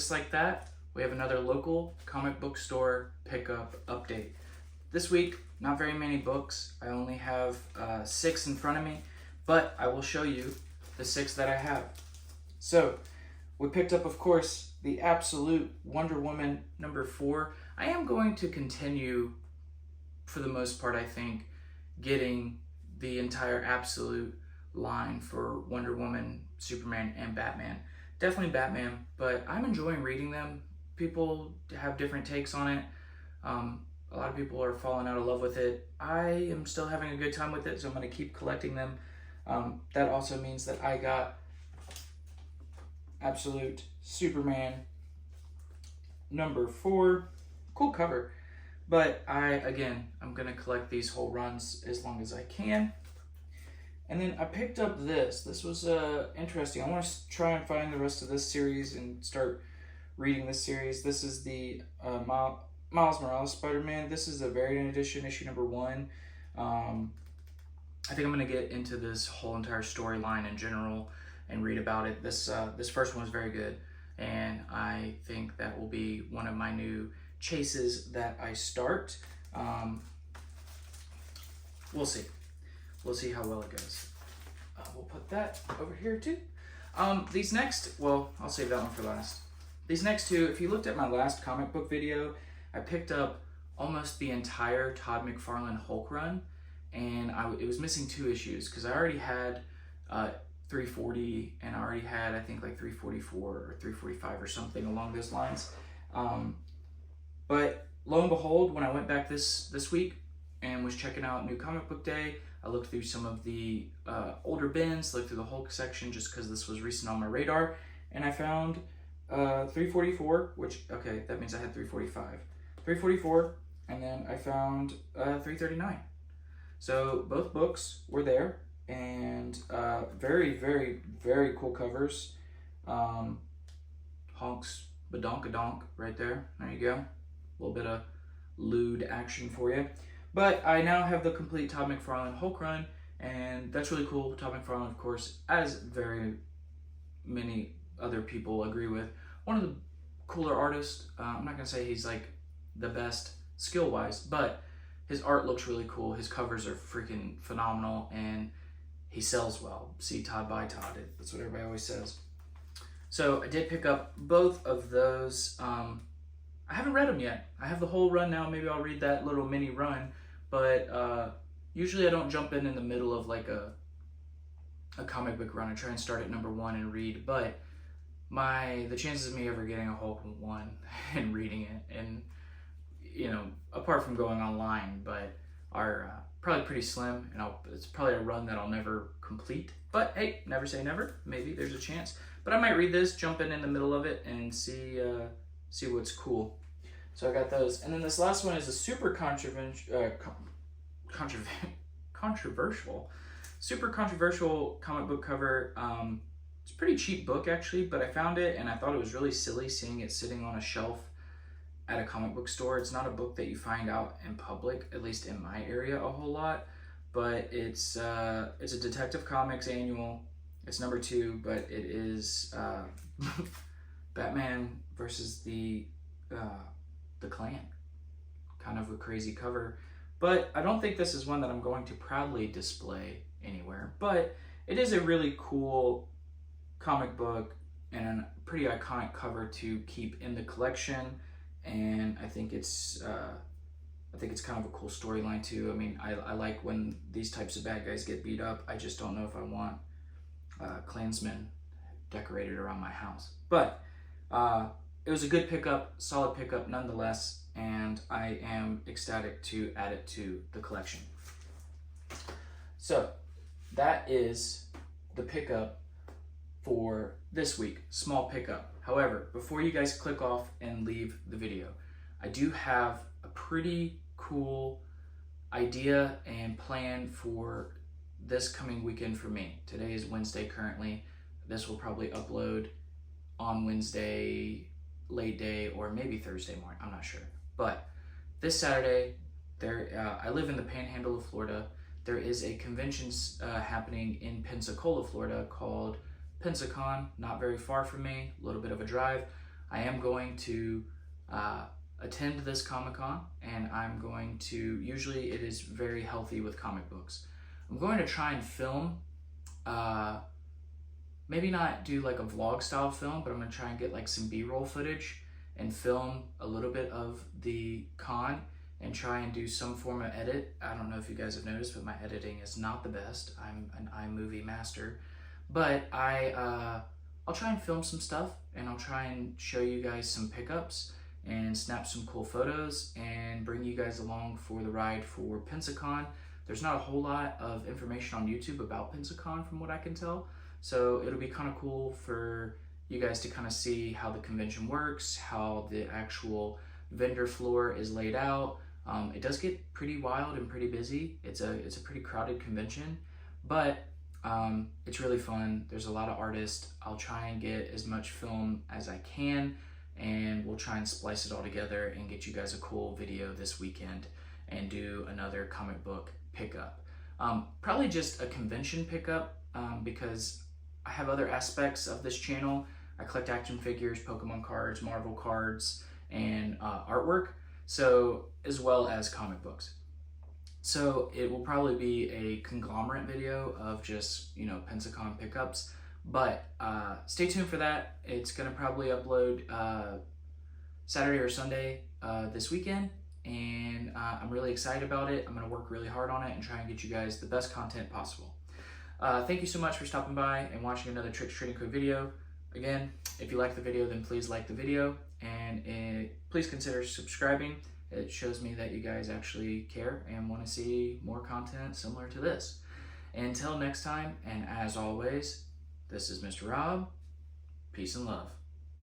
just like that, we have another local comic book store pickup update. This week, not very many books. I only have 6 in front of me, but I will show you the 6 that I have. So, we picked up, of course, the Absolute Wonder Woman #4. I am going to continue, for the most part, I think, getting the entire Absolute line for Wonder Woman, Superman, and Batman. Definitely Batman, but I'm enjoying reading them. People have different takes on it. A lot of people are falling out of love with it. I am still having a good time with it, so I'm going to keep collecting them. That also means that I got Absolute Superman #4. Cool cover. But I'm going to collect these whole runs as long as I can. And then I picked up this. This was interesting. I want to try and find the rest of this series and start reading this series. This is the Miles Morales Spider-Man. This is a variant edition, issue #1. I think I'm going to get into this whole entire storyline in general and read about it. This first one was very good, and I think that will be one of my new chases that I start. We'll see. We'll see how well it goes. We'll put that over here too. These next, well, I'll save that one for last. These next two, if you looked at my last comic book video, I picked up almost the entire Todd McFarlane Hulk run, and it was missing 2 issues because I already had 340, and I already had, I think, like 344 or 345 or something along those lines. But lo and behold, when I went back this week and was checking out New Comic Book Day, I looked through some of the older bins, looked through the Hulk section just because this was recent on my radar, and I found 344, which, okay, that means I had 345. 344, and then I found 339. So both books were there, and very, very, very cool covers. Honks badonkadonk right there. There you go. A little bit of lewd action for you. But I now have the complete Todd McFarlane Hulk run, and that's really cool. Todd McFarlane, of course, as very many other people agree with, one of the cooler artists. I'm not going to say he's like the best skill-wise, but his art looks really cool. His covers are freaking phenomenal, and he sells well. See Todd, buy Todd. That's what everybody always says. So I did pick up both of those. I haven't read them yet. I have the whole run now. Maybe I'll read that little mini run, but usually I don't jump in the middle of like a comic book run. I try and start at #1 and read, but the chances of me ever getting a Hulk 1 and reading it, and apart from going online, but are probably pretty slim, and it's probably a run that I'll never complete. But hey, never say never. Maybe there's a chance. But I might read this, jump in the middle of it, and see what's cool. So I got those, and then this last one is a super controversial comic book cover. It's a pretty cheap book actually, but I found it and I thought it was really silly seeing it sitting on a shelf at a comic book store. It's not a book that you find out in public, at least in my area, a whole lot. But it's a Detective Comics annual. It's #2, but it is Batman versus the Klan. Kind of a crazy cover, but I don't think this is one that I'm going to proudly display anywhere. But it is a really cool comic book and a pretty iconic cover to keep in the collection. And I think it's kind of a cool storyline too. I mean, I like when these types of bad guys get beat up. I just don't know if I want Klansmen decorated around my house. But it was a good pickup, solid pickup nonetheless, and I am ecstatic to add it to the collection. So that is the pickup for this week, small pickup. However, before you guys click off and leave the video, I do have a pretty cool idea and plan for this coming weekend for me. Today is Wednesday currently. This will probably upload on Wednesday, late day, or maybe Thursday morning, I'm not sure. But this Saturday, I live in the Panhandle of Florida. There is a convention happening in Pensacola, Florida called Pensacon, not very far from me, a little bit of a drive. I am going to attend this Comic-Con, and I'm going to, usually it is very healthy with comic books. I'm going to try and film, maybe not do like a vlog style film, but I'm going to try and get like some B-roll footage and film a little bit of the con and try and do some form of edit. I don't know if you guys have noticed, but my editing is not the best. I'm an iMovie master, but I'll try and film some stuff, and I'll try and show you guys some pickups and snap some cool photos and bring you guys along for the ride for Pensacon. There's not a whole lot of information on YouTube about Pensacon from what I can tell, so it'll be kind of cool for you guys to kind of see how the convention works, how the actual vendor floor is laid out. It does get pretty wild and pretty busy. It's a pretty crowded convention, but it's really fun. There's a lot of artists. I'll try and get as much film as I can, and we'll try and splice it all together and get you guys a cool video this weekend and do another comic book pickup. Probably just a convention pickup, because I have other aspects of this channel. I collect action figures, Pokemon cards, Marvel cards, and artwork, so as well as comic books. So it will probably be a conglomerate video of just, you know, Pensacon pickups, but stay tuned for that. It's gonna probably upload Saturday or Sunday this weekend, and I'm really excited about it. I'm gonna work really hard on it and try and get you guys the best content possible. Thank you so much for stopping by and watching another Tricks Trading Code video. Again, if you like the video, then please like the video, and please consider subscribing. It shows me that you guys actually care and want to see more content similar to this. Until next time, and as always, this is Mr. Rob. Peace and love.